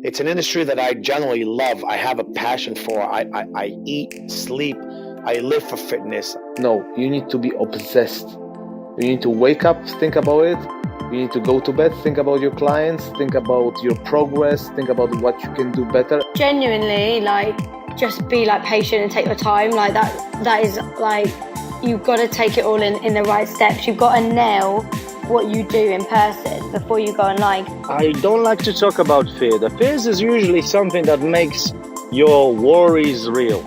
It's an industry that I generally love. I have a passion for. I eat, sleep, I live for fitness. No, you need to be obsessed. You need to wake up, think about it. You need to go to bed, think about your clients, think about your progress, think about what you can do better. Genuinely, just be patient and take your time. That is you've got to take it all in the right steps. You've got to nail what you do in person before you go online. I don't like to talk about fear. The fears is usually something that makes your worries real.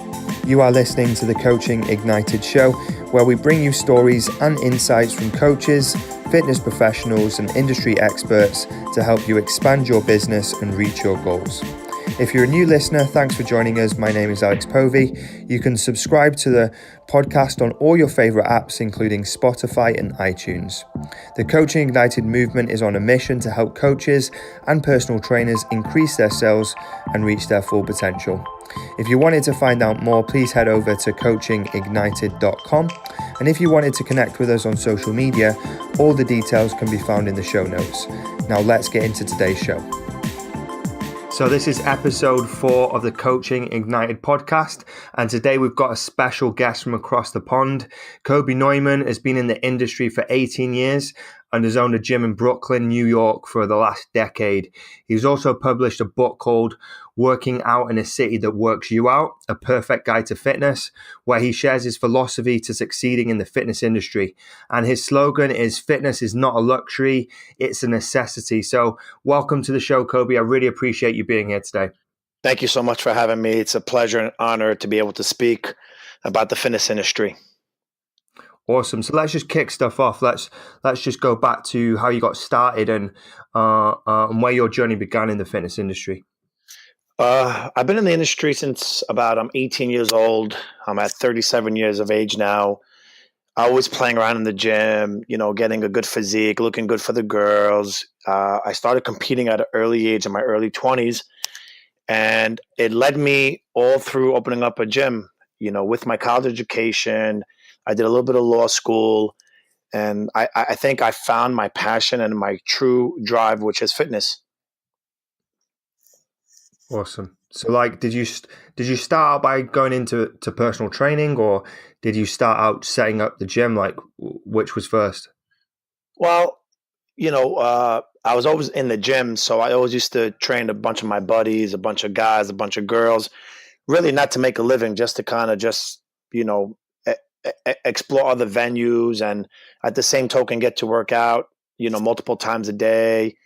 You are listening to the Coaching Ignited show, where we bring you stories and insights from coaches, fitness professionals and industry experts to help you expand your business and reach your goals. If you're a new listener, thanks for joining us. My name is Alex Povey. You can subscribe to the podcast on all your favorite apps, including Spotify and iTunes. The Coaching Ignited movement is on a mission to help coaches and personal trainers increase their sales and reach their full potential. If you wanted to find out more, please head over to CoachingIgnited.com. And if you wanted to connect with us on social media, all the details can be found in the show notes. Now let's get into today's show. So this is episode 4 of the Coaching Ignited podcast, and today we've got a special guest from across the pond. Kobi Noiman has been in the industry for 18 years and has owned a gym in Brooklyn, New York for the last decade. He's also published a book called Working Out in a City That Works You Out, A Perfect Guide to Fitness, where he shares his philosophy to succeeding in the fitness industry. And his slogan is, fitness is not a luxury, it's a necessity. So welcome to the show, Kobi. I really appreciate you being here today. Thank you so much for having me. It's a pleasure and honor to be able to speak about the fitness industry. Awesome. So let's just kick stuff off. Let's just go back to how you got started and where your journey began in the fitness industry. I've been in the industry since I'm 18 years old. I'm at 37 years of age now. Always playing around in the gym, getting a good physique, looking good for the girls. I started competing at an early age, in my early 20s, and it led me all through opening up a gym. With my college education, I did a little bit of law school, and I think I found my passion and my true drive, which is fitness. Awesome. So did you start out by going into personal training, or did you start out setting up the gym? Which was first? Well, I was always in the gym, so I always used to train a bunch of my buddies, a bunch of guys, a bunch of girls, really not to make a living, just to kind of explore other venues, and at the same token get to work out, multiple times a day.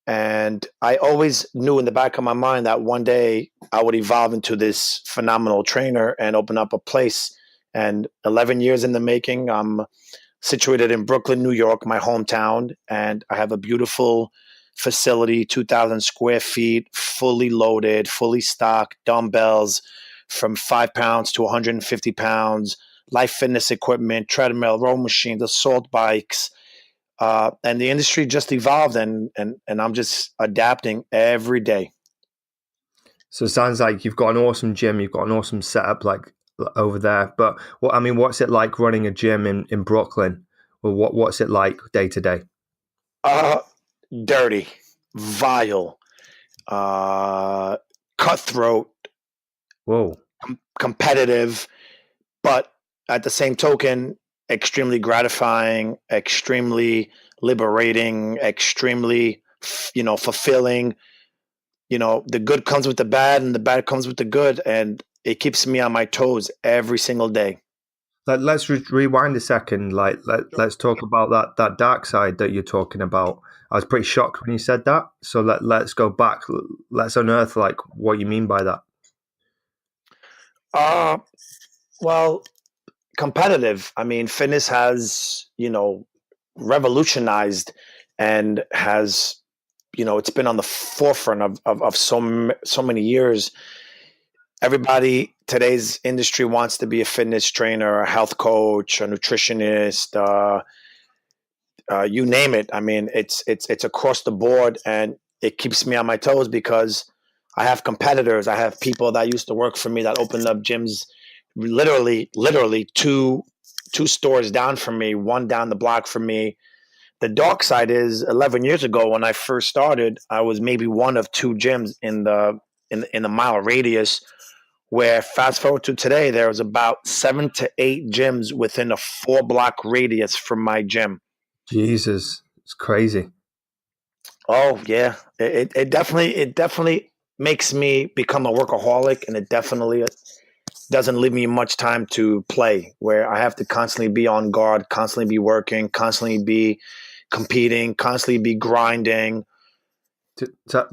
And I always knew in the back of my mind that one day I would evolve into this phenomenal trainer and open up a place. And 11 years in the making, I'm situated in Brooklyn, New York, my hometown, and I have a beautiful facility, 2,000 square feet, fully loaded, fully stocked, dumbbells from 5 pounds to 150 pounds, life fitness equipment, treadmill, row machines, assault bikes. And the industry just evolved, and I'm just adapting every day. So it sounds like you've got an awesome gym, you've got an awesome setup over there. But what's it like running a gym in Brooklyn? Or what's it like day to day? Dirty, vile, cutthroat, whoa, competitive, but at the same token, extremely gratifying, extremely liberating, extremely, fulfilling. The good comes with the bad and the bad comes with the good. And it keeps me on my toes every single day. Let's rewind a second. Let's talk about that dark side that you're talking about. I was pretty shocked when you said that. So let's go back. Let's unearth what you mean by that. Well, competitive. Fitness has, revolutionized and has, it's been on the forefront of so many years. Everybody, today's industry wants to be a fitness trainer, a health coach, a nutritionist, you name it. It's across the board, and it keeps me on my toes because I have competitors. I have people that used to work for me that opened up gyms literally two stores down from me, one down the block from me, The dark side is 11 years ago when I first started, I was maybe one of two gyms in the mile radius. Where fast forward to today, there was about 7 to 8 gyms within a 4-block radius from my gym. Jesus, it's crazy. Oh yeah, it definitely makes me become a workaholic, and it definitely doesn't leave me much time to play. Where I have to constantly be on guard, constantly be working, constantly be competing, constantly be grinding.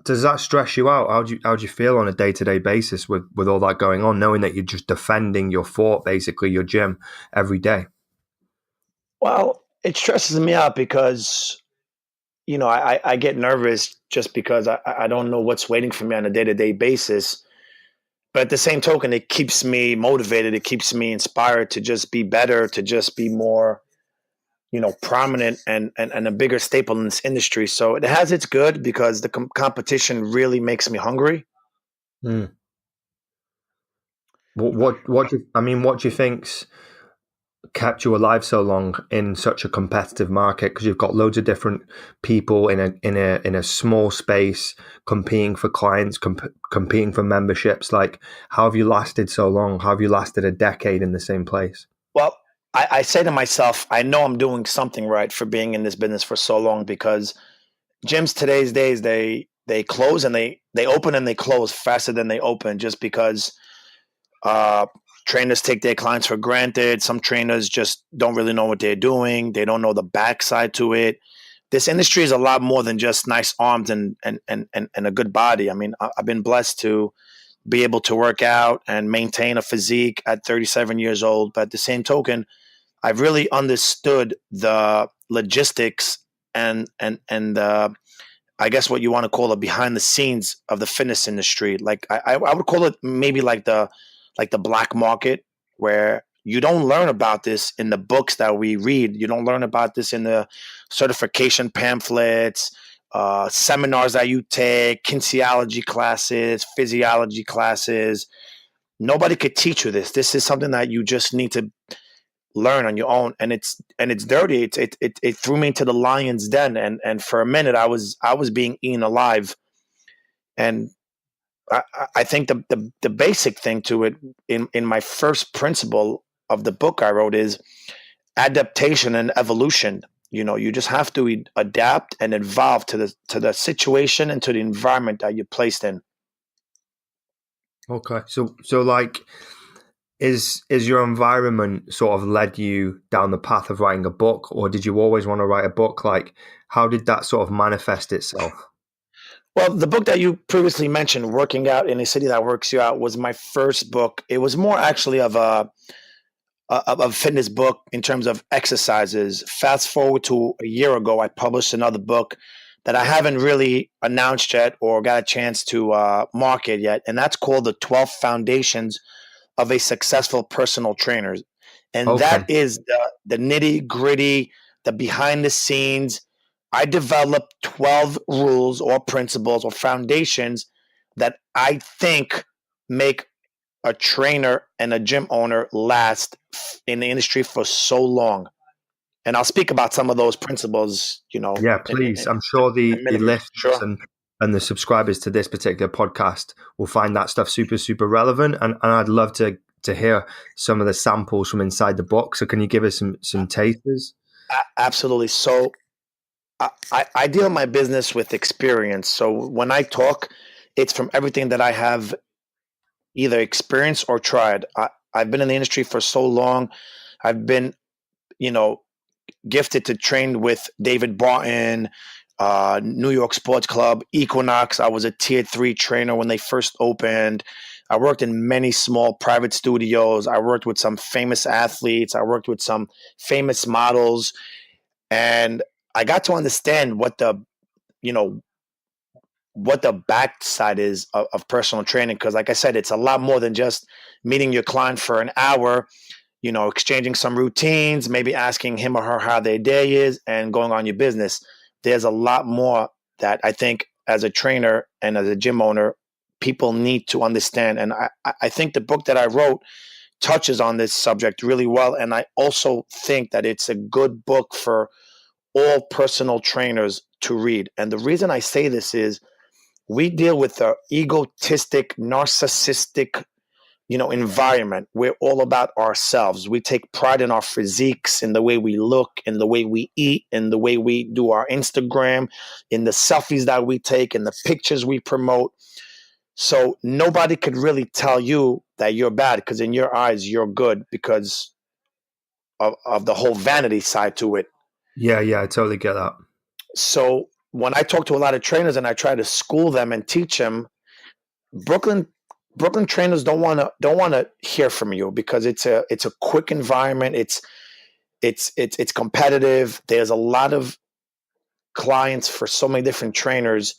Does that stress you out? How do you feel on a day-to-day basis with all that going on, knowing that you're just defending your fort, basically your gym, every day? Well, it stresses me out because I get nervous just because I don't know what's waiting for me on a day-to-day basis. But at the same token, it keeps me motivated. It keeps me inspired to just be better, to just be more, prominent and a bigger staple in this industry. So it has its good because the competition really makes me hungry. Mm. What do you think's kept you alive so long in such a competitive market? Because you've got loads of different people in a small space competing for clients, competing for memberships. Like, how have you lasted so long? How have you lasted a decade in the same place? Well, I say to myself, I know I'm doing something right for being in this business for so long, because gyms today's days, they close and they open and they close faster than they open, just because trainers take their clients for granted. Some trainers just don't really know what they're doing. They don't know the backside to it. This industry is a lot more than just nice arms and a good body. I mean, I've been blessed to be able to work out and maintain a physique at 37 years old. But at the same token, I've really understood the logistics and I guess what you want to call it, behind the scenes of the fitness industry. Like I would call it maybe like the black market, where you don't learn about this in the books that we read. You don't learn about this in the certification pamphlets, seminars that you take, kinesiology classes, physiology classes. Nobody could teach you this. This is something that you just need to learn on your own, and it's dirty. It threw me into the lion's den, and for a minute I was being eaten alive. And I think the basic thing to it, in my first principle of the book I wrote, is adaptation and evolution. You just have to adapt and evolve to the situation and to the environment that you're placed in. Okay, so like, is your environment sort of led you down the path of writing a book, or did you always want to write a book? Like, how did that sort of manifest itself? Well, the book that you previously mentioned, Working Out in a City That Works You Out, was my first book. It was more actually of a fitness book in terms of exercises. Fast forward to a year ago, I published another book that I haven't really announced yet or got a chance to market yet, and that's called The 12 Foundations of a Successful Personal Trainer. And that Okay. is the nitty gritty, the behind the scenes. I developed 12 rules or principles or foundations that I think make a trainer and a gym owner last in the industry for so long. And I'll speak about some of those principles, Yeah, please. I'm sure in a the minute. listeners Sure. and the subscribers to this particular podcast will find that stuff super, super relevant. And I'd love to hear some of the samples from inside the book. So can you give us some tasters? Absolutely. So I deal in my business with experience. So when I talk, it's from everything that I have either experienced or tried. I've been in the industry for so long. I've been, gifted to train with David Barton, New York Sports Club, Equinox. I was a tier 3 trainer when they first opened. I worked in many small private studios. I worked with some famous athletes. I worked with some famous models. And I got to understand what the backside is of personal training. Because like I said, it's a lot more than just meeting your client for an hour, exchanging some routines, maybe asking him or her how their day is, and going on your business. There's a lot more that I think as a trainer and as a gym owner, people need to understand. And I think the book that I wrote touches on this subject really well. And I also think that it's a good book for all personal trainers to read. And the reason I say this is we deal with the egotistic, narcissistic, environment. We're all about ourselves. We take pride in our physiques, in the way we look, in the way we eat, in the way we do our Instagram, in the selfies that we take, in the pictures we promote. So nobody could really tell you that you're bad, because in your eyes, you're good because of the whole vanity side to it. Yeah, I totally get that. So when I talk to a lot of trainers and I try to school them and teach them, Brooklyn trainers don't want to hear from you, because it's a quick environment. It's competitive. There's a lot of clients for so many different trainers.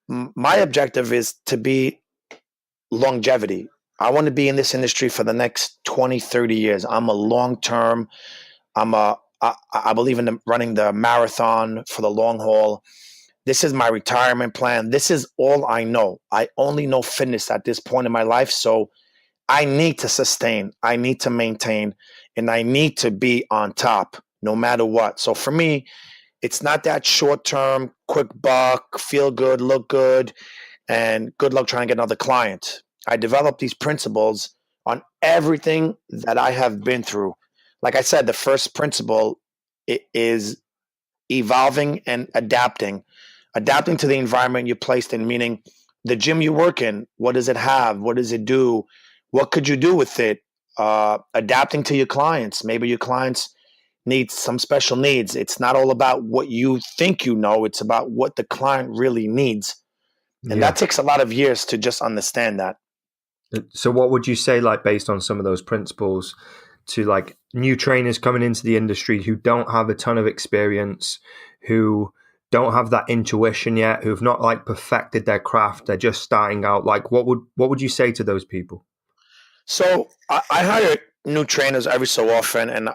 My objective is to be longevity. I want to be in this industry for the next 20, 30 years. I'm a long-term. I believe in running the marathon for the long haul. This is my retirement plan. This is all I know. I only know fitness at this point in my life. So I need to sustain, I need to maintain, and I need to be on top no matter what. So for me, it's not that short-term, quick buck, feel good, look good, and good luck trying to get another client. I developed these principles on everything that I have been through. Like I said, the first principle is evolving and adapting to the environment you're placed in, meaning the gym you work in, what does it have? What does it do? What could you do with it? Adapting to your clients. Maybe your clients need some special needs. It's not all about what you think you know. It's about what the client really needs. And that takes a lot of years to just understand that. So what would you say, like, based on some of those principles, to like new trainers coming into the industry who don't have a ton of experience, who don't have that intuition yet, who've not like perfected their craft, they're just starting out? Like, what would you say to those people? So I hire new trainers every so often, and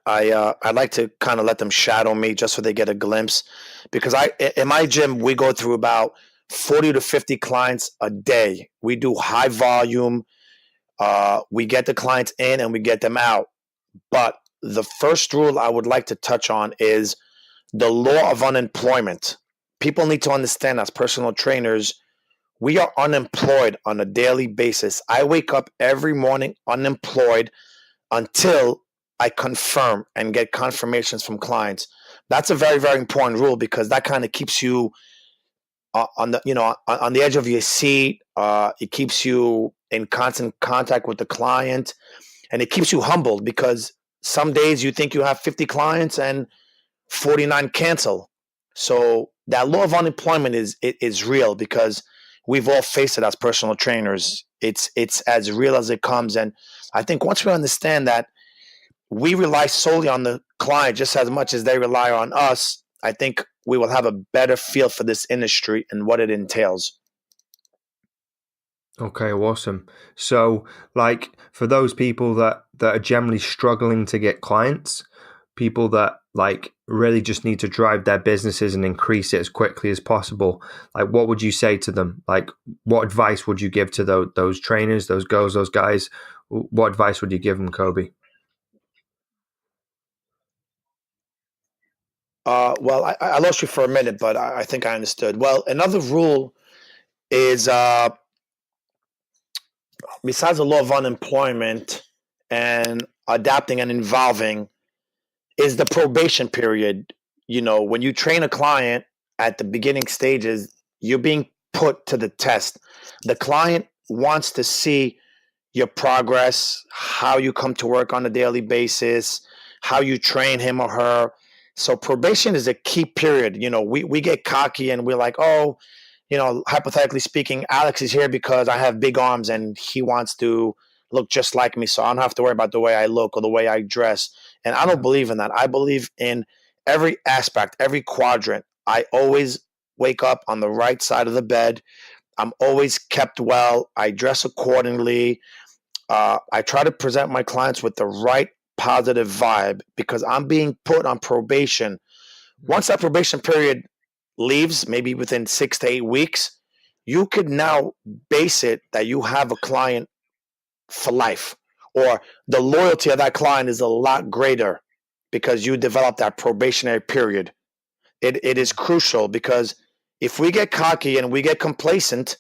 I like to kind of let them shadow me just so they get a glimpse, because in my gym we go through about 40 to 50 clients a day. We do high volume. We get the clients in and we get them out. But the first rule I would like to touch on is the law of unemployment. People need to understand, as personal trainers, we are unemployed on a daily basis. I wake up every morning unemployed until I confirm and get confirmations from clients. That's a very, very important rule, because that kind of keeps you on the edge of your seat. It keeps you in constant contact with the client, and it keeps you humbled, because some days you think you have 50 clients and 49 cancel. So that law of unemployment is real, because we've all faced it as personal trainers. It's as real as it comes. And I think once we understand that we rely solely on the client just as much as they rely on us, I think we will have a better feel for this industry and what it entails. Okay, awesome. So, like, for those people that are generally struggling to get clients, people that like really just need to drive their businesses and increase it as quickly as possible, like, what would you say to them? Like, what advice would you give to those trainers, those girls, those guys? What advice would you give them, Kobi? Well, I lost you for a minute, but I think I understood. Well, another rule is, besides the law of unemployment and adapting and evolving, is the probation period. When you train a client at the beginning stages, you're being put to the test. The client wants to see your progress, how you come to work on a daily basis, how you train him or her. So probation is a key period. We get cocky and we're like, oh, hypothetically speaking, Alex is here because I have big arms and he wants to look just like me, so I don't have to worry about the way I look or the way I dress. And I don't believe in that. I believe in every aspect, every quadrant. I always wake up on the right side of the bed. I'm always kept well. I dress accordingly. I try to present my clients with the right positive vibe, because I'm being put on probation. Once that probation period leaves, maybe within 6 to 8 weeks, you could now base it that you have a client for life, or the loyalty of that client is a lot greater because you develop that probationary period. It is crucial because if we get cocky and we get complacent,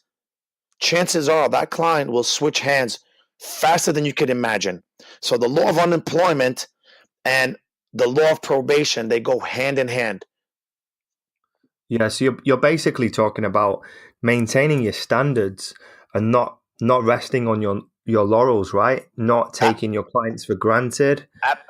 chances are that client will switch hands faster than you could imagine. So the law of unemployment and the law of probation, they go hand in hand. Yeah, so you're basically talking about maintaining your standards and not resting on your laurels, right? Not taking your clients for granted.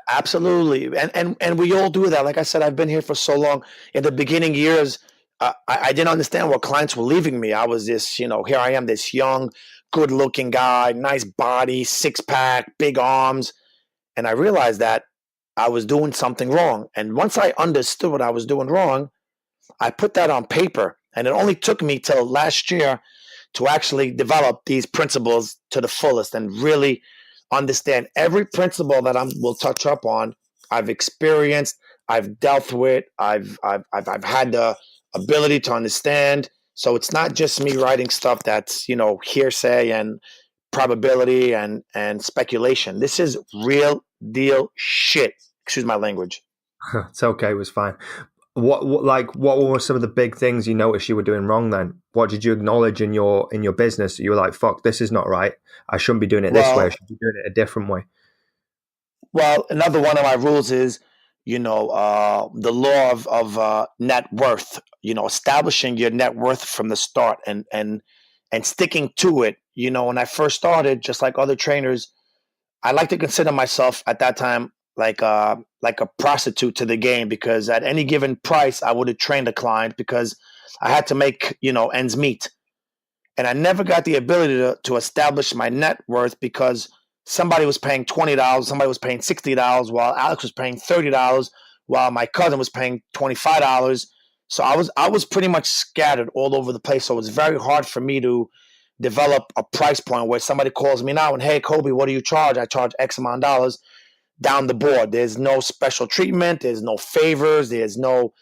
Absolutely, and we all do that. Like I said, I've been here for so long. In the beginning years, I didn't understand what clients were leaving me. I was this, here I am, this young, good-looking guy, nice body, six-pack, big arms, and I realized that I was doing something wrong. And once I understood what I was doing wrong, I put that on paper, and it only took me till last year to actually develop these principles to the fullest and really understand every principle that we'll touch up on. I've experienced, I've dealt with, I've had the ability to understand. So it's not just me writing stuff that's hearsay and probability and speculation. This is real deal shit. Excuse my language. It's okay, it was fine. What were some of the big things you noticed you were doing wrong then? What did you acknowledge in your business? You were like, fuck, this is not right. I shouldn't be doing it this way. I should be doing it a different way. Well, another one of my rules is, the law of net worth, establishing your net worth from the start and sticking to it. When I first started, just like other trainers, I like to consider myself at that time like a prostitute to the game, because at any given price, I would have trained a client because I had to make, ends meet. And I never got the ability to establish my net worth because somebody was paying $20, somebody was paying $60, while Alex was paying $30, while my cousin was paying $25. So I was pretty much scattered all over the place. So it was very hard for me to develop a price point where somebody calls me now and, hey, Kobi, what do you charge? I charge X amount of dollars down the board. There's no special treatment. There's no favors. There's no,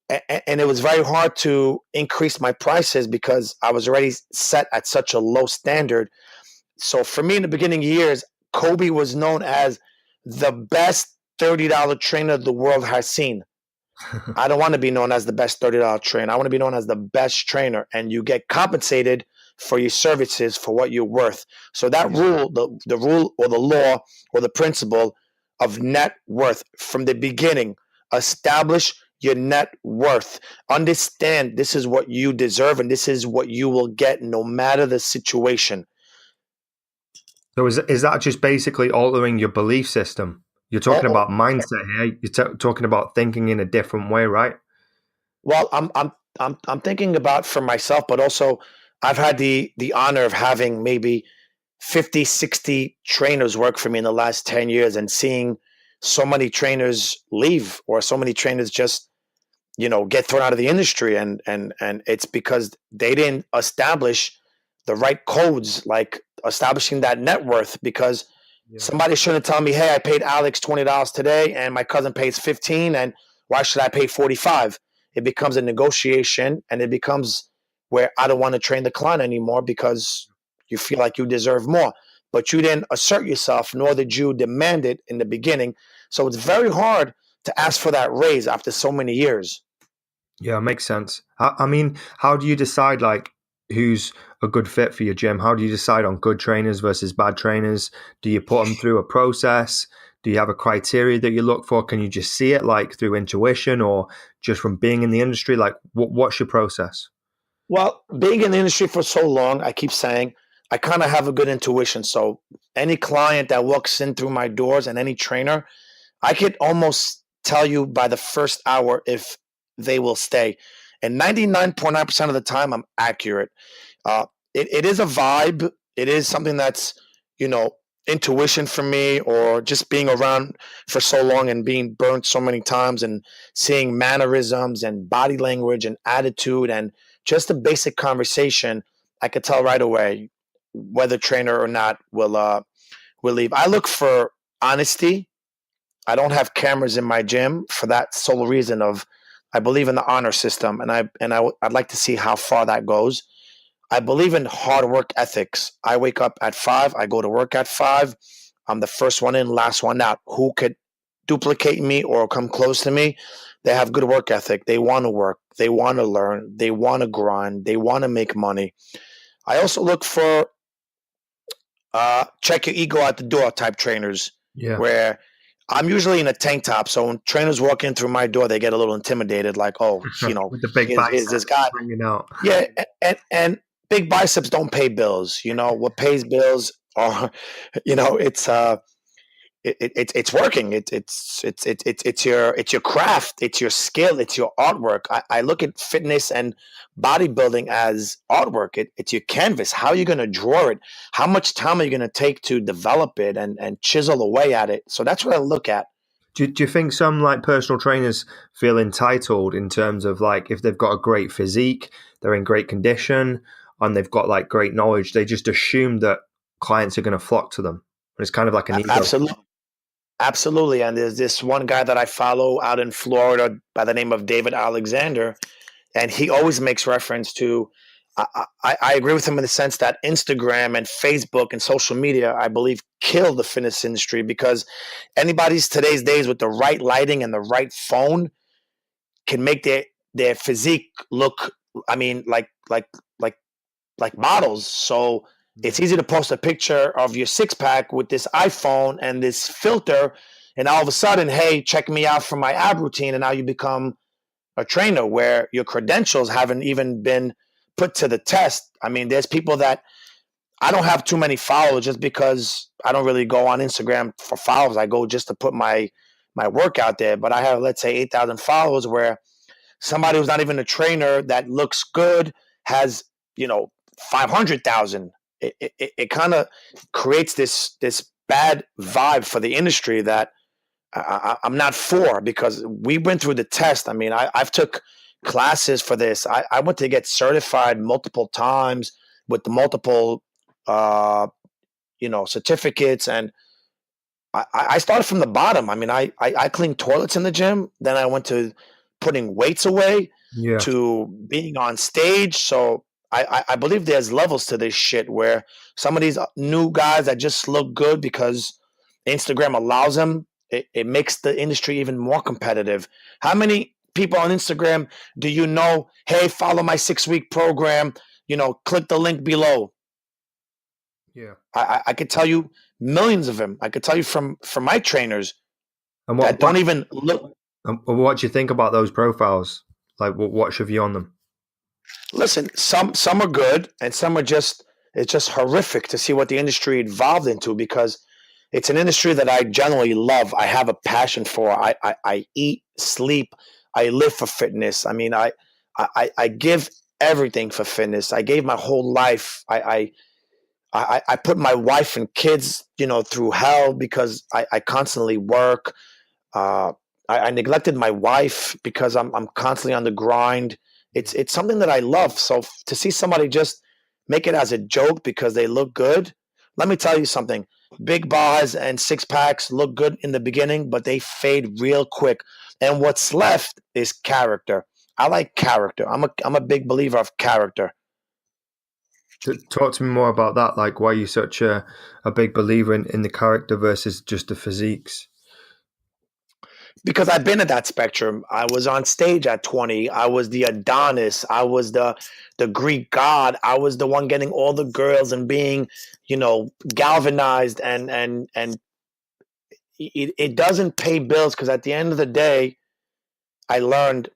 and it was very hard to increase my prices because I was already set at such a low standard. So for me in the beginning years, Kobi was known as the best $30 trainer the world has seen. I don't want to be known as the best $30 trainer. I want to be known as the best trainer, and you get compensated for your services for what you're worth. So that rule, the rule or the law or the principle of net worth from the beginning, establish your net worth. Understand this is what you deserve and this is what you will get no matter the situation. So is that just basically altering your belief system? You're talking about mindset here. You're talking about thinking in a different way, right? Well, I'm thinking about for myself, but also I've had the honor of having maybe 50, 60 trainers work for me in the last 10 years and seeing so many trainers leave or so many trainers just, get thrown out of the industry. And it's because they didn't establish the right codes, like establishing that net worth, because somebody shouldn't tell me, hey, I paid Alex $20 today and my cousin pays 15, and why should I pay 45? It becomes a negotiation, and it becomes where I don't want to train the client anymore because you feel like you deserve more. But you didn't assert yourself, nor did you demand it in the beginning. So it's very hard to ask for that raise after so many years. Yeah, it makes sense. I mean, how do you decide who's a good fit for your gym? How do you decide on good trainers versus bad trainers? Do you put them through a process? Do you have a criteria that you look for? Can you just see it through intuition or just from being in the industry? What's your process? Well, being in the industry for so long, I keep saying I kind of have a good intuition. So any client that walks in through my doors and any trainer, I could almost tell you by the first hour if they will stay. And 99.9% of the time, I'm accurate. It is a vibe. It is something that's, intuition for me, or just being around for so long and being burnt so many times and seeing mannerisms and body language and attitude and just a basic conversation. I could tell right away whether trainer or not will leave. I look for honesty. I don't have cameras in my gym for that sole reason of I believe in the honor system, and I'd like to see how far that goes. I believe in hard work ethics. I wake up at 5. I go to work at 5. I'm the first one in, last one out. Who could duplicate me or come close to me, they have good work ethic. They want to work. They want to learn. They want to grind. They want to make money. I also look for check your ego at the door type trainers, where I'm usually in a tank top. So when trainers walk in through my door, they get a little intimidated, like, oh, with the big here's this guy. bringing out. Yeah, and big biceps don't pay bills. What pays bills are, it's working. It's your craft. It's your skill. It's your artwork. I look at fitness and bodybuilding as artwork. It's your canvas. How are you going to draw it? How much time are you going to take to develop it and chisel away at it? So that's what I look at. Do you think some like personal trainers feel entitled in terms of like if they've got a great physique, they're in great condition, and they've got like great knowledge, they just assume that clients are going to flock to them? It's kind of like an ego. Absolutely. And there's this one guy that I follow out in Florida by the name of David Alexander, and he always makes reference to, I agree with him in the sense that Instagram and Facebook and social media, I believe, kill the fitness industry, because anybody's today's days with the right lighting and the right phone can make their physique look, I mean, like models. So it's easy to post a picture of your six pack with this iPhone and this filter, and all of a sudden, hey, check me out for my ab routine, and now you become a trainer where your credentials haven't even been put to the test. I mean, there's people that I don't have too many followers just because I don't really go on Instagram for followers. I go just to put my work out there. But I have, let's say, 8,000 followers, where somebody who's not even a trainer that looks good has, 500,000. It kind of creates this bad vibe for the industry that I'm not for, because we went through the test. I mean, I've took classes for this. I went to get certified multiple times with the multiple, certificates. And I started from the bottom. I mean, I cleaned toilets in the gym. Then I went to putting weights away to being on stage. So I believe there's levels to this shit, where some of these new guys that just look good because Instagram allows them, it makes the industry even more competitive. How many people on Instagram do you know, hey, follow my 6-week program, click the link below? Yeah. I could tell you millions of them. I could tell you from my trainers and don't even look. What do you think about those profiles? Like, what's your view on them? Listen, some are good, and some are it's just horrific to see what the industry evolved into, because it's an industry that I generally love. I have a passion for. I eat, sleep, I live for fitness. I mean, I give everything for fitness. I gave my whole life. I put my wife and kids, through hell because I constantly work. I neglected my wife because I'm constantly on the grind. It's something that I love. So to see somebody just make it as a joke because they look good, let me tell you something. Big bars and six packs look good in the beginning, but they fade real quick. And what's left is character. I like character. I'm a big believer of character. Talk to me more about that. Like, why are you such a big believer in the character versus just the physiques? Because I've been at that spectrum. I was on stage at 20. I was the Adonis. I was the Greek god. I was the one getting all the girls and being, galvanized. And it doesn't pay bills, because at the end of the day, I learned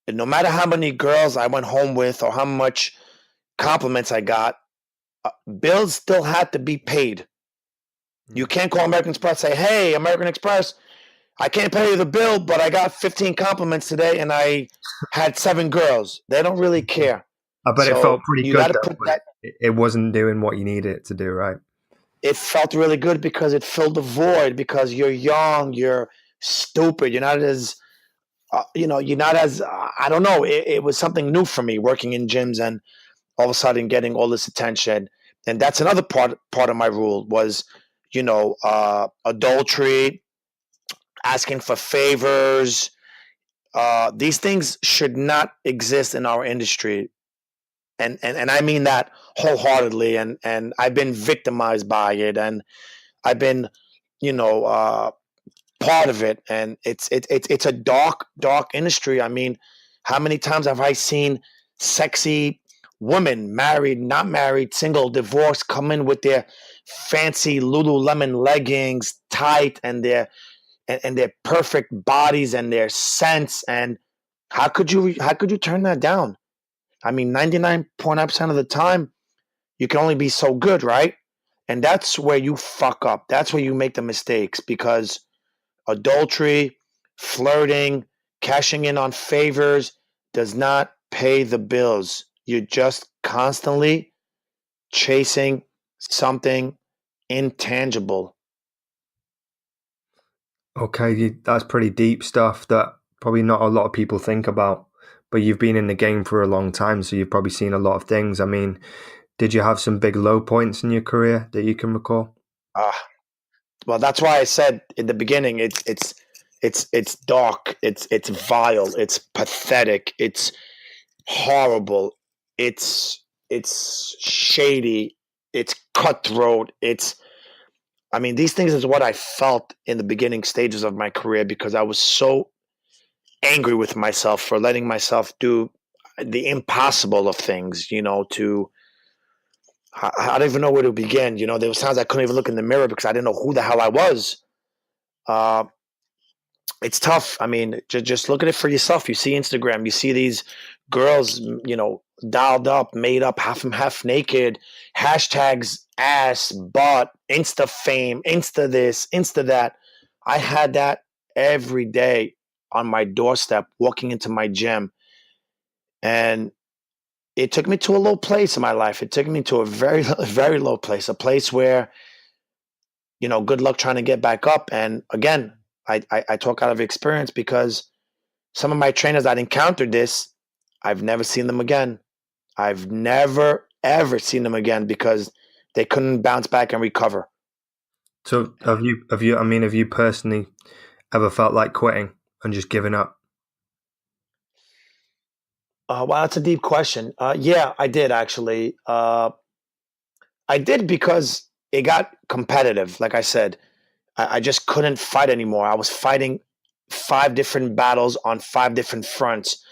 that no matter how many girls I went home with or how much compliments I got, bills still had to be paid. You can't call American Express and say, hey, American Express, I can't pay you the bill, but I got 15 compliments today and I had 7 girls. They don't really care. I bet it felt pretty good, it wasn't doing what you needed it to do, right? It felt really good because it filled the void, because you're young, you're stupid, you're not as, I don't know. It was something new for me working in gyms and all of a sudden getting all this attention. And that's another part of my rule was, adultery, asking for favors. These things should not exist in our industry. And I mean that wholeheartedly. And I've been victimized by it. And I've been, part of it. And it's a dark industry. I mean, how many times have I seen sexy women, married, not married, single, divorced, come in with their fancy Lululemon leggings, tight, and their perfect bodies and their scents. And how could you turn that down? I mean, 99.9% of the time, you can only be so good, right? And that's where you fuck up. That's where you make the mistakes, because adultery, flirting, cashing in on favors does not pay the bills. You're just constantly chasing something intangible. Okay, that's pretty deep stuff that probably not a lot of people think about. But you've been in the game for a long time, so you've probably seen a lot of things. I mean, did you have some big low points in your career that you can recall? Well, that's why I said in the beginning, it's dark, it's vile, it's pathetic, it's horrible, it's shady, it's cutthroat, I mean, these things is what I felt in the beginning stages of my career, because I was so angry with myself for letting myself do the impossible of things, I don't even know where to begin. There was times I couldn't even look in the mirror because I didn't know who the hell I was. Uh, it's tough. I mean, just look at it for yourself. You see Instagram, you see these girls, dialed up, made up, half naked, hashtags ass, butt, Insta fame, Insta this, Insta that. I had that every day on my doorstep, walking into my gym. And it took me to a low place in my life. It took me to a very, very low place, a place where, good luck trying to get back up. And again, I talk out of experience, because some of my trainers that encountered this, I've never seen them again. I've never, ever seen them again, because they couldn't bounce back and recover. So have you personally ever felt like quitting and just giving up? Wow, that's a deep question. Yeah, I did actually. I did, because it got competitive. Like I said, I just couldn't fight anymore. I was fighting 5 different battles on 5 different fronts,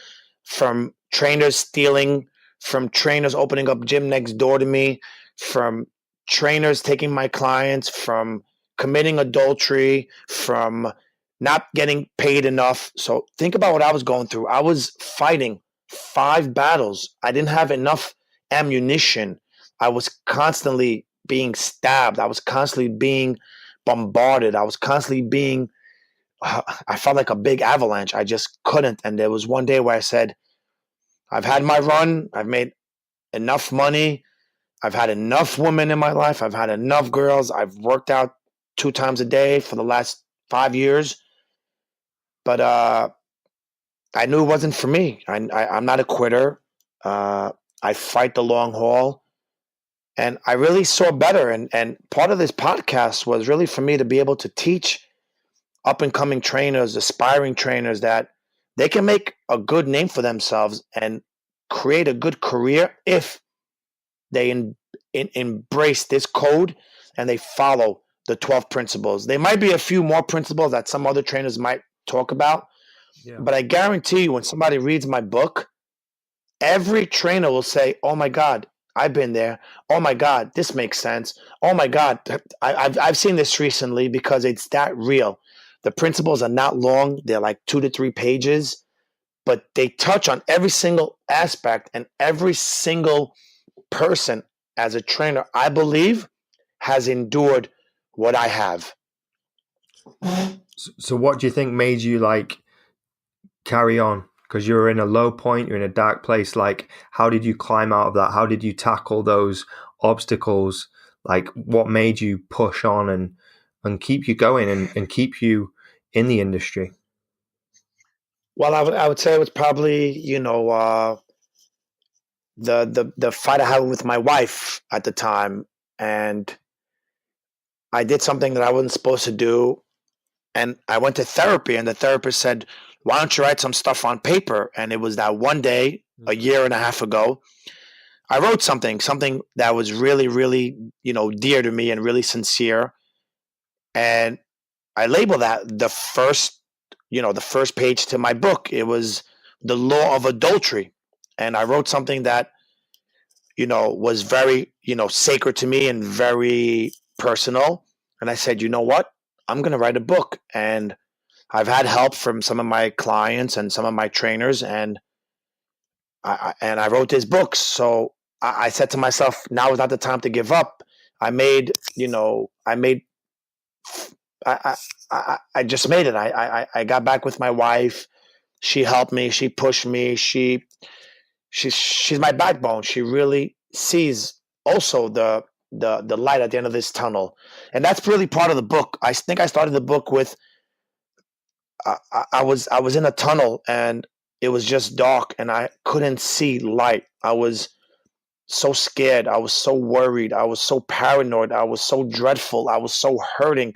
from trainers stealing, from trainers opening up gym next door to me, from trainers taking my clients, from committing adultery, from not getting paid enough. So think about what I was going through. I was fighting 5 battles. I didn't have enough ammunition. I was constantly being stabbed. I was constantly being bombarded. I was constantly being, I felt like a big avalanche. I just couldn't. And there was one day where I said, I've had my run. I've made enough money. I've had enough women in my life. I've had enough girls. I've worked out 2 times a day for the last 5 years. But I knew it wasn't for me. I'm not a quitter. I fight the long haul. And I really saw better. And part of this podcast was really for me to be able to teach up-and-coming trainers, aspiring trainers, that they can make a good name for themselves and create a good career if they embrace this code and they follow the 12 principles. There might be a few more principles that some other trainers might talk about, but I guarantee you, when somebody reads my book, every trainer will say, oh my God, I've been there. Oh my God, this makes sense. Oh my God, I've seen this recently, because it's that real. The principles are not long. They're like 2 to 3 pages, but they touch on every single aspect, and every single person as a trainer, I believe, has endured what I have. So what do you think made you carry on? Because you're in a low point, you're in a dark place. How did you climb out of that? How did you tackle those obstacles? What made you push on and keep you going and keep you in the industry? Well, I would say it was probably, the fight I had with my wife at the time. And I did something that I wasn't supposed to do. And I went to therapy, and the therapist said, why don't you write some stuff on paper? And it was that one day, a year and a half ago, I wrote something that was really, really, dear to me and really sincere. And label that the first page to my book. It was the law of adultery. And I wrote something that, was very, sacred to me and very personal. And I said, you know what? I'm going to write a book. And I've had help from some of my clients and some of my trainers, and I wrote this book. So I said to myself, now is not the time to give up. I just made it. I got back with my wife. She helped me. She pushed me. She's my backbone. She really sees also the light at the end of this tunnel, and that's really part of the book. I think I started the book with I was in a tunnel and it was just dark and I couldn't see light. I was so scared. I was so worried. I was so paranoid. I was so dreadful. I was so hurting.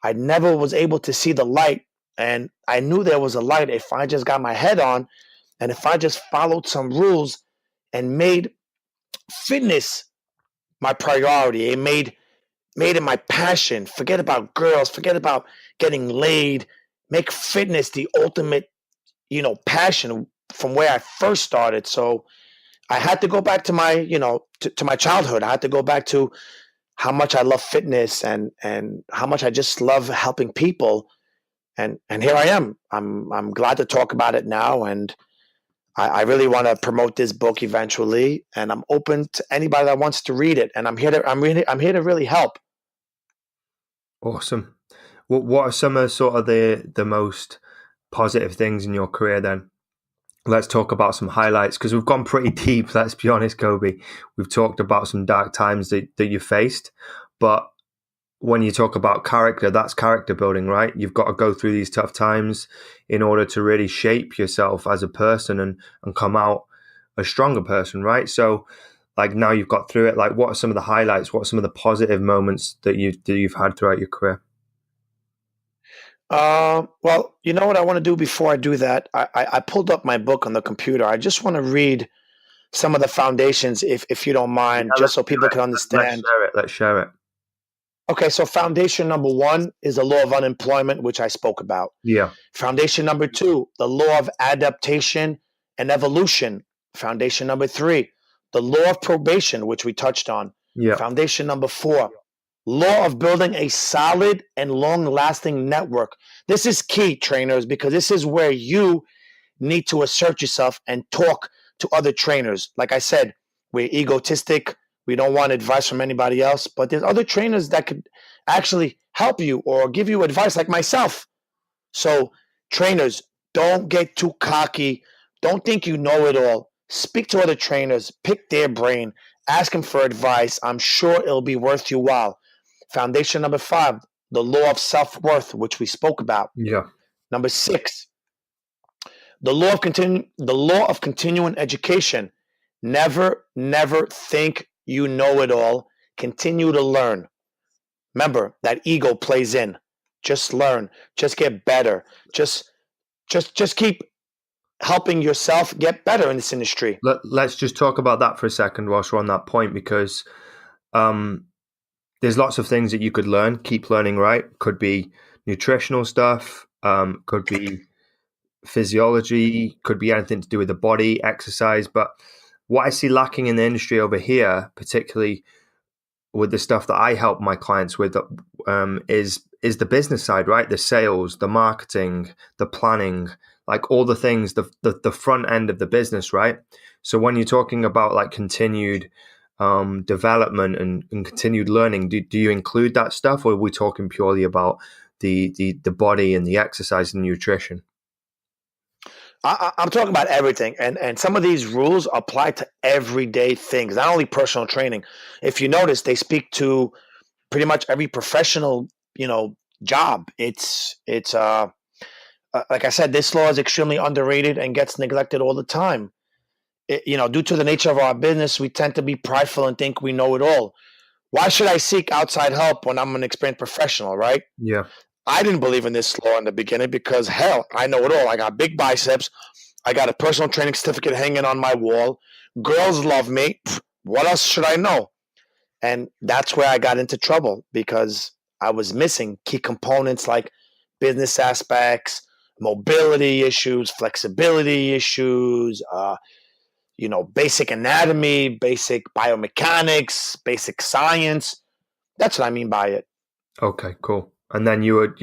I never was able to see the light. And I knew there was a light if I just got my head on and if I just followed some rules and made fitness my priority. It made it my passion. Forget about girls. Forget about getting laid. Make fitness the ultimate, passion from where I first started. So I had to go back to my, to my childhood. I had to go back to how much I love fitness and how much I just love helping people. And here I am. I'm glad to talk about it now. And I really want to promote this book eventually. And I'm open to anybody that wants to read it. And I'm here to really help. Awesome. What are some of sort of the most positive things in your career then? Let's talk about some highlights, because we've gone pretty deep, let's be honest, Kobi. We've talked about some dark times that you faced, but when you talk about character, that's character building, right? You've got to go through these tough times in order to really shape yourself as a person and come out a stronger person, right? So like now you've got through it, like what are some of the highlights? What are some of the positive moments that you've had throughout your career? Well, you know what I want to do before I do that? I pulled up my book on the computer. I just want to read some of the foundations, if you don't mind, just so people can understand. Let's share it. Okay, so foundation number 1 is the law of unemployment, which I spoke about. Yeah. Foundation number 2, the law of adaptation and evolution. Foundation number 3, the law of probation, which we touched on. Yeah. Foundation number 4, law of building a solid and long-lasting network. This is key, trainers, because this is where you need to assert yourself and talk to other trainers. Like I said, we're egotistic. We don't want advice from anybody else, but there's other trainers that could actually help you or give you advice, like myself. So trainers, don't get too cocky. Don't think you know it all. Speak to other trainers, pick their brain, ask them for advice. I'm sure it'll be worth your while. Foundation number 5, the law of self-worth, which we spoke about. Yeah. Number 6, the law of continuing education. Never think you know it all. Continue to learn. Remember, that ego plays in. Just learn. Just get better. Just keep helping yourself get better in this industry. Let's just talk about that for a second whilst we're on that point, because there's lots of things that you could learn. Keep learning, right? Could be nutritional stuff. Could be physiology. Could be anything to do with the body, exercise. But what I see lacking in the industry over here, particularly with the stuff that I help my clients with, is the business side, right? The sales, the marketing, the planning, like all the things, the front end of the business, right? So when you're talking about like continued development and continued learning, do you include that stuff, or are we talking purely about the body and the exercise and nutrition? I'm talking about everything, and some of these rules apply to everyday things, not only personal training. If you notice, they speak to pretty much every professional, job. It's like I said, this law is extremely underrated and gets neglected all the time. Due to the nature of our business, we tend to be prideful and think we know it all. Why should I seek outside help when I'm an experienced professional, right? Yeah. I didn't believe in this law in the beginning because, hell, I know it all. I got big biceps. I got a personal training certificate hanging on my wall. Girls love me. What else should I know? And that's where I got into trouble, because I was missing key components like business aspects, mobility issues, flexibility issues, basic anatomy, basic biomechanics, basic science. That's what I mean by it. Okay, cool. And then you were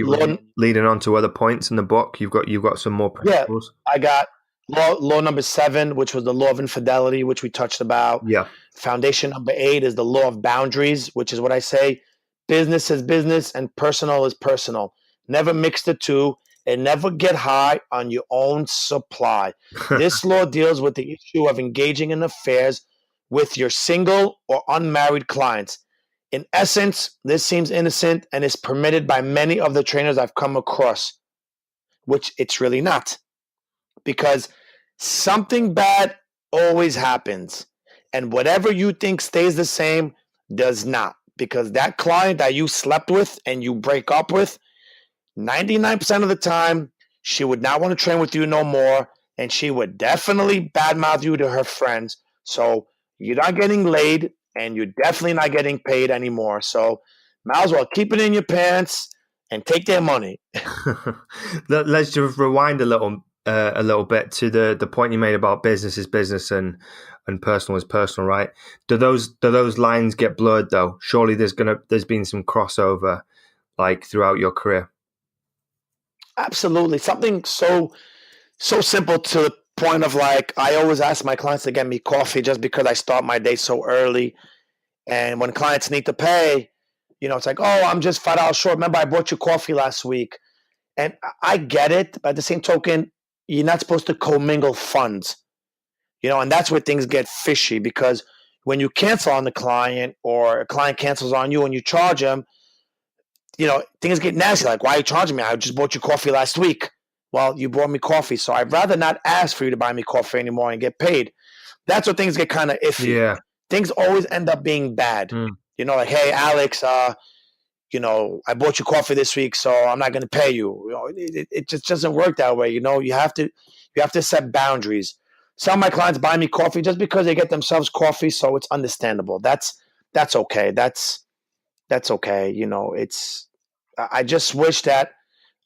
leading on to other points in the book. You've got some more principles. Yeah, I got law number 7, which was the law of infidelity, which we touched about. Yeah. Foundation number 8 is the law of boundaries, which is what I say. Business is business and personal is personal. Never mix the two and never get high on your own supply. This law deals with the issue of engaging in affairs with your single or unmarried clients. In essence, this seems innocent and is permitted by many of the trainers I've come across, which it's really not, because something bad always happens. And whatever you think stays the same does not, because that client that you slept with and you break up with, 99% of the time, she would not want to train with you no more, and she would definitely badmouth you to her friends. So you're not getting laid, and you're definitely not getting paid anymore. So might as well keep it in your pants and take their money. Let's just rewind a little bit to the point you made about business is business and personal is personal, right? Do those lines get blurred though? Surely there's been some crossover like throughout your career. Absolutely. Something so simple to the point of like, I always ask my clients to get me coffee just because I start my day so early. And when clients need to pay, it's like, oh, I'm just $5 short. Remember, I bought you coffee last week. And I get it. But at the same token, you're not supposed to commingle funds, and that's where things get fishy, because when you cancel on the client or a client cancels on you and you charge them, things get nasty. Like, why are you charging me? I just bought you coffee last week. Well, you bought me coffee. So I'd rather not ask for you to buy me coffee anymore and get paid. That's where things get kind of iffy. Yeah. Things always end up being bad. Like, hey, Alex, I bought you coffee this week, so I'm not going to pay you. It just doesn't work that way. You have to set boundaries. Some of my clients buy me coffee just because they get themselves coffee, so it's understandable. That's okay. That's okay. I just wish that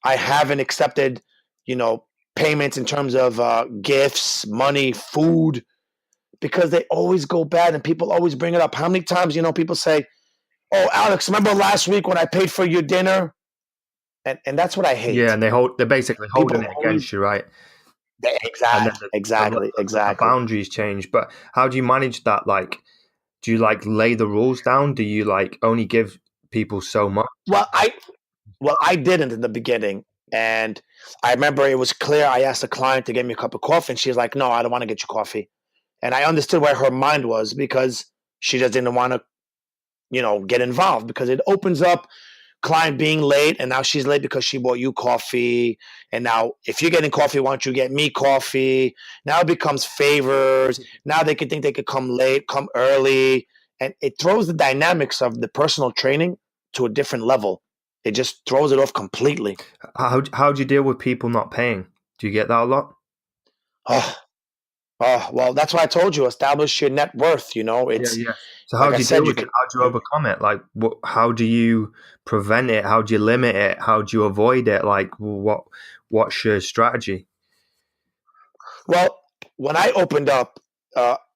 I haven't accepted, payments in terms of gifts, money, food, because they always go bad and people always bring it up. How many times, people say, oh, Alex, remember last week when I paid for your dinner? And that's what I hate. Yeah, and they're basically holding it against you, right? Exactly. The boundaries change. But how do you manage that? Like, do you lay the rules down? Do you only give people so much? Well, I didn't in the beginning. And I remember it was clear. I asked a client to get me a cup of coffee, and she was like, no, I don't want to get you coffee. And I understood where her mind was, because she just didn't want to, get involved, because it opens up client being late, and now she's late because she bought you coffee. And now if you're getting coffee, why don't you get me coffee? Now it becomes favors. Now they can think they could come late, come early. And it throws the dynamics of the personal training to a different level. It just throws it off completely. How do you deal with people not paying? Do you get that a lot? Well, that's why I told you, establish your net worth. It's yeah. So how do you deal with it? How do you overcome it? Like, how do you prevent it? How do you limit it? How do you avoid it? Like, what's your strategy? Well, when I opened up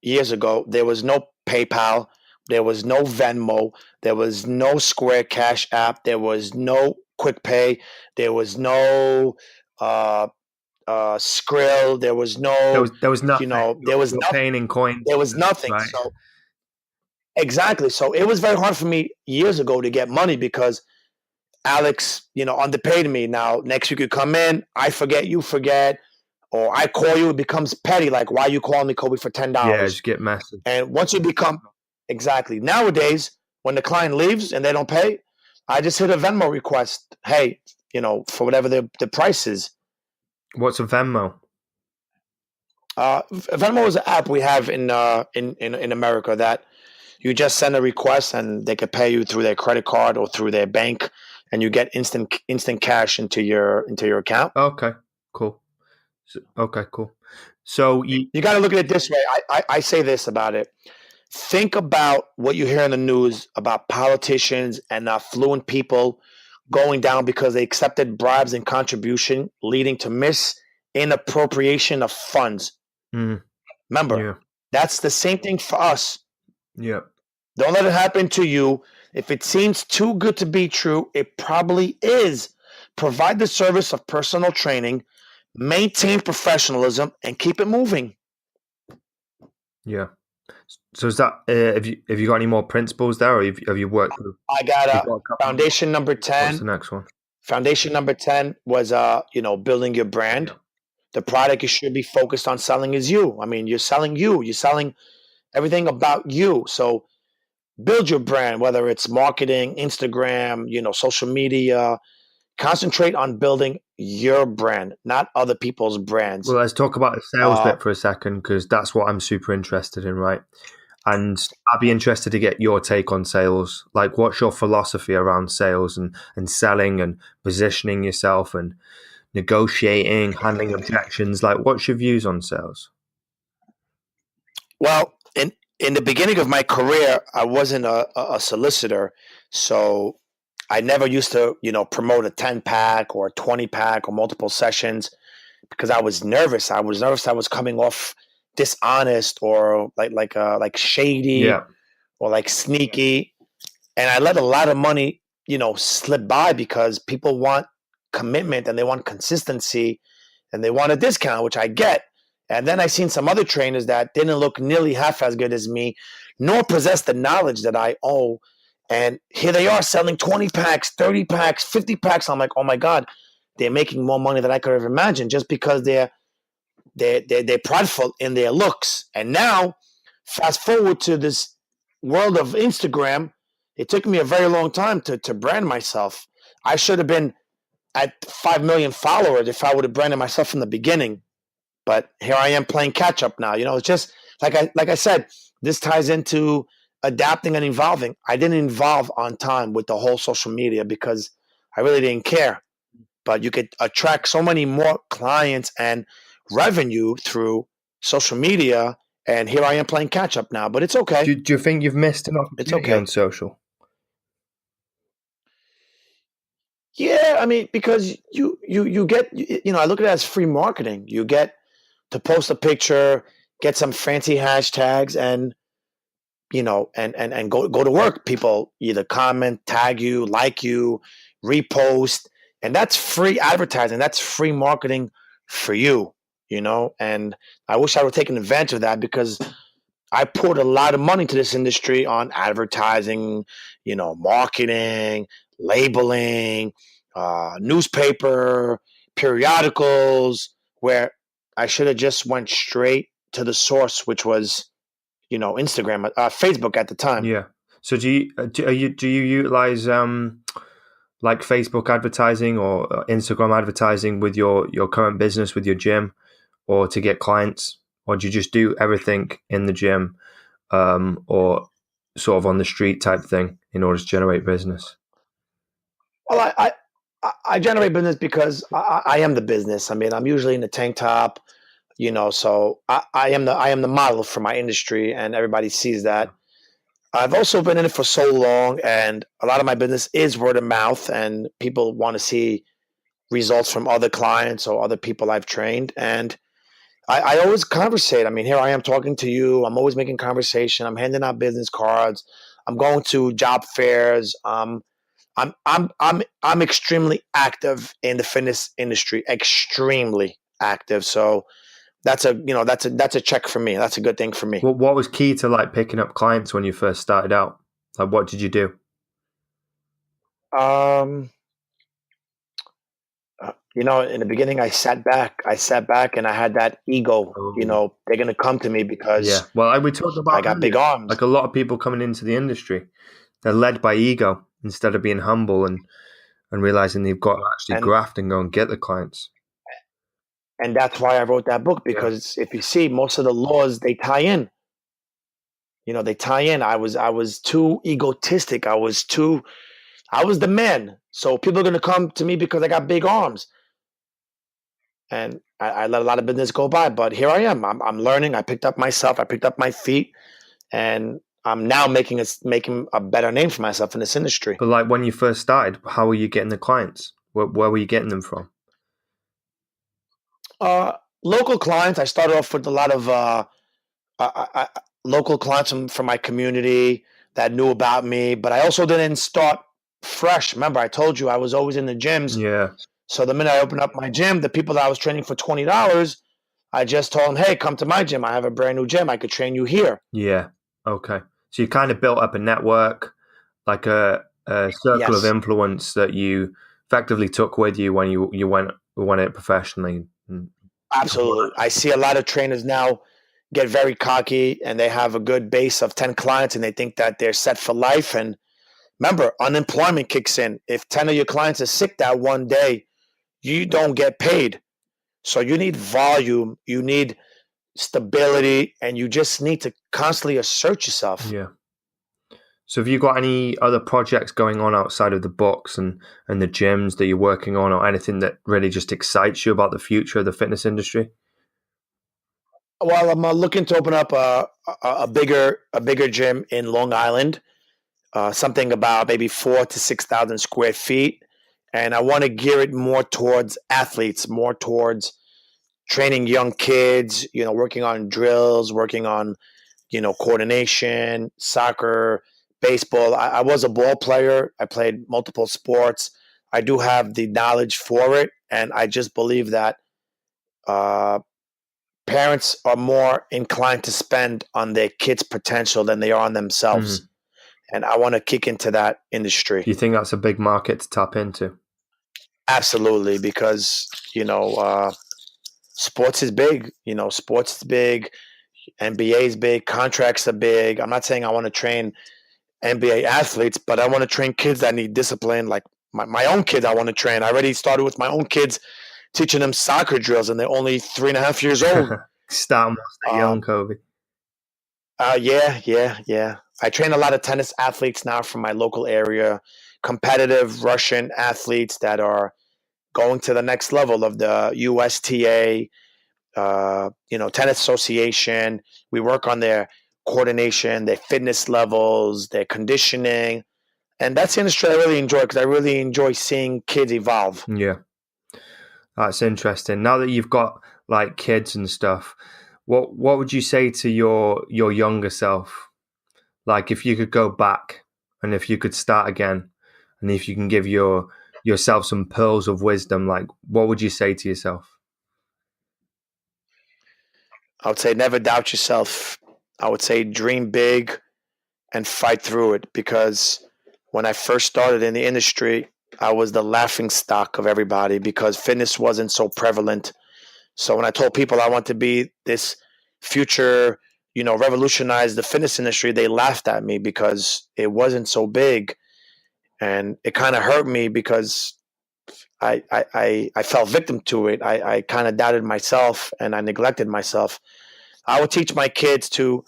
years ago, there was no PayPal, there was no Venmo, there was no Square Cash app, there was no Quick Pay, there was no Skrill, there was no. There was nothing. There was nothing. Paying in coins. There was nothing. Right. So exactly. So it was very hard for me years ago to get money, because Alex, underpaid me. Now next week you come in, I forget, you forget, or I call you, it becomes petty. Like, why you calling me, Kobi, for $10? Yeah, just get messy. And once you become exactly nowadays, when the client leaves and they don't pay, I just hit a Venmo request. Hey, for whatever the price is. What's a Venmo? Venmo is an app we have in America that you just send a request and they could pay you through their credit card or through their bank, and you get instant cash into your account. Okay, cool. So you got to look at it this way. I say this about it. think about what you hear in the news about politicians and affluent people going down because they accepted bribes and contribution, leading to inappropriation of funds. Remember, that's the same thing for us. Yep. Don't let it happen to you. If it seems too good to be true, it probably is. Provide the service of personal training, maintain professionalism, and keep it moving. Yeah. So is that have you got any more principles there, or have you worked through? I got foundation number 10. What's the next one? Foundation number 10 was building your brand. Yeah. The product you should be focused on selling is you. I mean, you're selling you. You're selling everything about you. So build your brand, whether it's marketing, Instagram, social media. Concentrate on building your brand, not other people's brands. Well, let's talk about the sales bit for a second, because that's what I'm super interested in, right? And I'd be interested to get your take on sales. Like, what's your philosophy around sales and selling and positioning yourself and negotiating, handling objections? Like, what's your views on sales? Well, in the beginning of my career, I wasn't a solicitor, so I never used to, promote a 10-pack or a 20-pack or multiple sessions because I was nervous. I was nervous I was coming off dishonest or like shady or like sneaky. And I let a lot of money, slip by because people want commitment and they want consistency and they want a discount, which I get. And then I seen some other trainers that didn't look nearly half as good as me, nor possess the knowledge that I owe. And here they are selling 20 packs, 30 packs, 50 packs. I'm like, oh my God, they're making more money than I could have imagined just because they're prideful in their looks. And now, fast forward to this world of Instagram, it took me a very long time to brand myself. I should have been at 5 million followers if I would have branded myself from the beginning. But here I am playing catch up now. It's just like I said, this ties into adapting and evolving. I didn't evolve on time with the whole social media because I really didn't care. But you could attract so many more clients and revenue through social media. And here I am playing catch up now, but it's okay. Do you think you've missed an opportunity on social? Yeah, I mean, because you get, I look at it as free marketing. You get to post a picture, get some fancy hashtags, and and go to work. People either comment, tag you, like you, repost, and that's free advertising. That's free marketing for you, and I wish I would have taken advantage of that because I poured a lot of money to this industry on advertising, marketing, labeling, newspaper, periodicals, where I should have just went straight to the source, which was Instagram, Facebook at the time. Yeah. So do you utilize like Facebook advertising or Instagram advertising with your current business, with your gym, or to get clients, or do you just do everything in the gym, or sort of on the street type thing in order to generate business? Well, I generate business because I am the business. I mean, I'm usually in a tank top. So I am the model for my industry, and everybody sees that. I've also been in it for so long, and a lot of my business is word of mouth, and people want to see results from other clients or other people I've trained. And I always conversate. I mean, here I am talking to you. I'm always making conversation. I'm handing out business cards. I'm going to job fairs. I'm extremely active in the fitness industry. Extremely active. So that's a check for me. That's a good thing for me. Well, what was key to like picking up clients when you first started out? Like, what did you do? In the beginning, I sat back and I had that ego. They're gonna come to me because we talked about I got big arms. Like a lot of people coming into the industry, they're led by ego instead of being humble and realizing they've got to actually graft and go and get the clients. And that's why I wrote that book, because if you see, most of the laws, they tie in. They tie in. I was too egotistic. I was the man. So people are going to come to me because I got big arms. And I let a lot of business go by. But here I am. I'm learning. I picked up myself. I picked up my feet. and I'm now making a better name for myself in this industry. But like when you first started, how were you getting the clients? Where were you getting them from? Local clients. I started off with a lot of local clients from my community that knew about me, but I also didn't start fresh. Remember, I told you I was always in the gyms. Yeah. So the minute I opened up my gym, the people that I was training for $20, I just told them, hey, come to my gym. I have a brand new gym. I could train you here. Yeah. Okay. So you kind of built up a network, like a circle of Yes. influence that you effectively took with you when you went it professionally. Absolutely. I see a lot of trainers now get very cocky and they have a good base of 10 clients and they think that they're set for life. And remember, unemployment kicks in. If 10 of your clients are sick that one day, you don't get paid. So you need volume, you need stability, and you just need to constantly assert yourself. Yeah. So have you got any other projects going on outside of the books and the gyms that you're working on, or anything that really just excites you about the future of the fitness industry? Well, I'm looking to open up a bigger gym in Long Island, something about maybe 4,000 to 6,000 square feet, and I want to gear it more towards athletes, more towards training young kids. Working on drills, working on coordination, soccer, baseball. I was a ball player. I played multiple sports. I do have the knowledge for it, and I just believe that parents are more inclined to spend on their kids' potential than they are on themselves. Mm. And I want to kick into that industry. Do you think that's a big market to tap into? Absolutely, because sports is big. Sports is big. NBA is big. Contracts are big. I'm not saying I want to train NBA athletes, but I want to train kids that need discipline. Like my own kids, I want to train. I already started with my own kids, teaching them soccer drills, and they're only 3.5 years old. Start them whilst they're young, Kobi. Yeah. I train a lot of tennis athletes now from my local area, competitive Russian athletes that are going to the next level of the USTA, tennis association. We work on their coordination, their fitness levels, their conditioning. And that's the industry I really enjoy because I really enjoy seeing kids evolve. Yeah. That's interesting. Now that you've got like kids and stuff, what would you say to your younger self? Like if you could go back and if you could start again and if you can give yourself some pearls of wisdom, like what would you say to yourself? I would say never doubt yourself. I would say dream big and fight through it, because when I first started in the industry, I was the laughing stock of everybody because fitness wasn't so prevalent. So when I told people I want to be this future, revolutionize the fitness industry, they laughed at me because it wasn't so big. And it kind of hurt me because I fell victim to it. I kind of doubted myself and I neglected myself. I would teach my kids to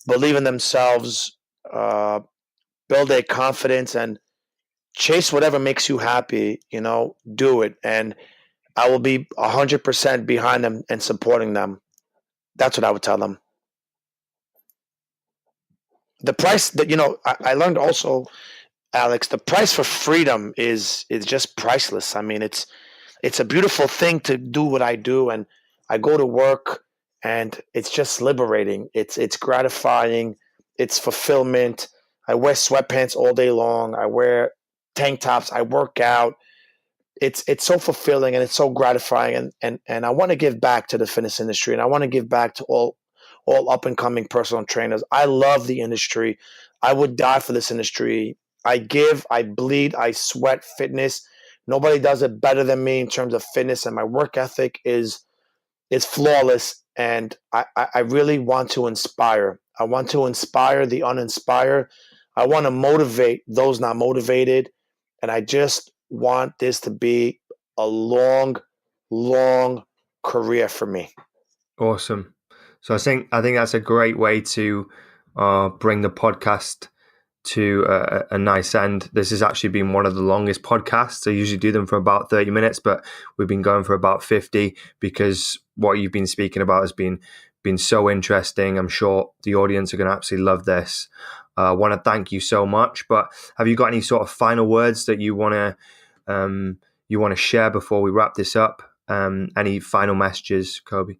believe in themselves, build their confidence, and chase whatever makes you happy. Do it. And I will be 100% behind them and supporting them. That's what I would tell them. The price that, I learned also, Alex, the price for freedom is just priceless. I mean, it's a beautiful thing to do what I do, and I go to work and it's just liberating. It's gratifying. It's fulfillment. I wear sweatpants all day long. I wear tank tops. I work out. It's so fulfilling and it's so gratifying. And I want to give back to the fitness industry, and I want to give back to all up and coming personal trainers. I love the industry. I would die for this industry. I give, I bleed, I sweat fitness. Nobody does it better than me in terms of fitness, and my work ethic is flawless. And I really want to inspire. I want to inspire the uninspired. I want to motivate those not motivated. And I just want this to be a long, long career for me. Awesome. So I think that's a great way to bring the podcast to a nice end. This has actually been one of the longest podcasts. I usually do them for about 30 minutes, but we've been going for about 50 because what you've been speaking about has been been so interesting. I'm sure the audience are going to absolutely love this. I want to thank you so much, but have you got any sort of final words that you want to share before we wrap this up? Any final messages, Kobi?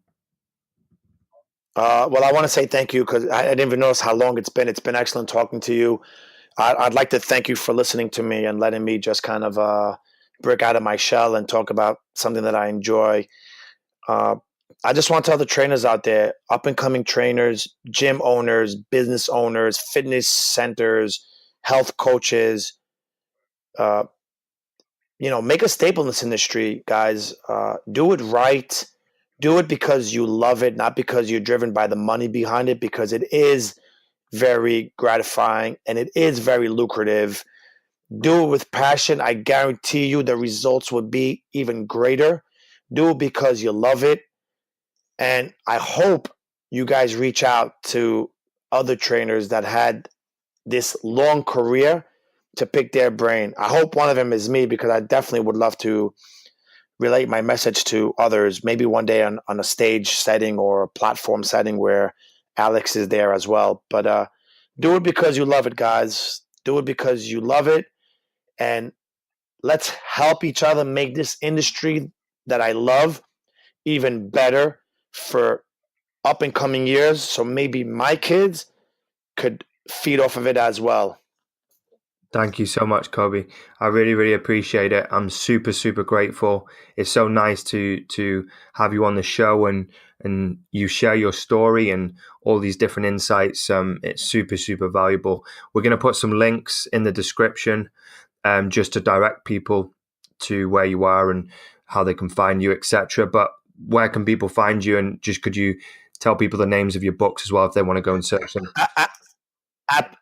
Well, I want to say thank you because I didn't even notice how long it's been. It's been excellent talking to you. I'd like to thank you for listening to me and letting me just kind of break out of my shell and talk about something that I enjoy. I just want to tell the trainers out there, up-and-coming trainers, gym owners, business owners, fitness centers, health coaches, make a staple in this industry, guys. Do it right. Do it because you love it, not because you're driven by the money behind it, because it is very gratifying and it is very lucrative. Do it with passion. I guarantee you the results would be even greater. Do it because you love it. And I hope you guys reach out to other trainers that had this long career to pick their brain. I hope one of them is me, because I definitely would love to relate my message to others, maybe one day on a stage setting or a platform setting where Alex is there as well. But do it because you love it, guys. Do it because you love it. And let's help each other make this industry that I love even better for up and coming years. So maybe my kids could feed off of it as well. Thank you so much, Kobi. I really, really appreciate it. I'm super, super grateful. It's so nice to have you on the show and you share your story and all these different insights. It's super, super valuable. We're going to put some links in the description just to direct people to where you are and how they can find you, etc. But where can people find you? And just could you tell people the names of your books as well if they want to go and search them?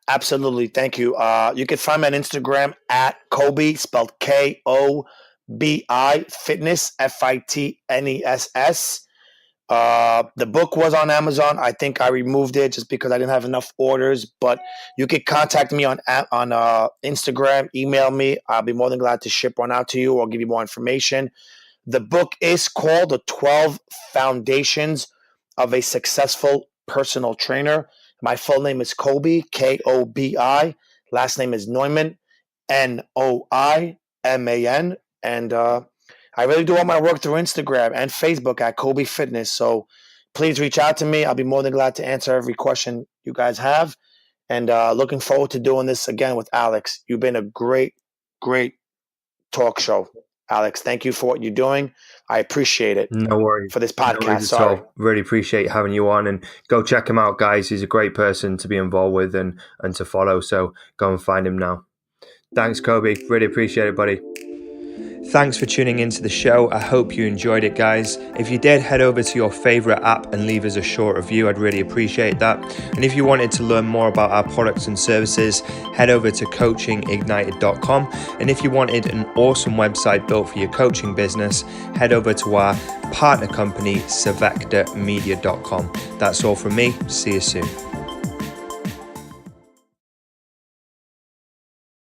Absolutely. Thank you. You can find me on Instagram at Kobi, spelled Kobi Fitness, FITNESS. The book was on Amazon. I think I removed it just because I didn't have enough orders, but you can contact me on Instagram, email me. I'll be more than glad to ship one out to you or give you more information. The book is called The 12 Foundations of a Successful Personal Trainer. My full name is Kobi, Kobi. Last name is Noiman, Noiman. And I really do all my work through Instagram and Facebook at Kobi Fitness. So please reach out to me. I'll be more than glad to answer every question you guys have. And looking forward to doing this again with Alex. You've been a great, great talk show, Alex. Thank you for what you're doing. I appreciate it. No worries. For this podcast. No worries at all. Really appreciate having you on, and go check him out, guys. He's a great person to be involved with and to follow. So go and find him now. Thanks, Kobi. Really appreciate it, buddy. Thanks for tuning into the show. I hope you enjoyed it, guys. If you did, head over to your favorite app and leave us a short review. I'd really appreciate that. And if you wanted to learn more about our products and services, head over to CoachingIgnited.com. And if you wanted an awesome website built for your coaching business, head over to our partner company, SavectaMedia.com. That's all from me. See you soon.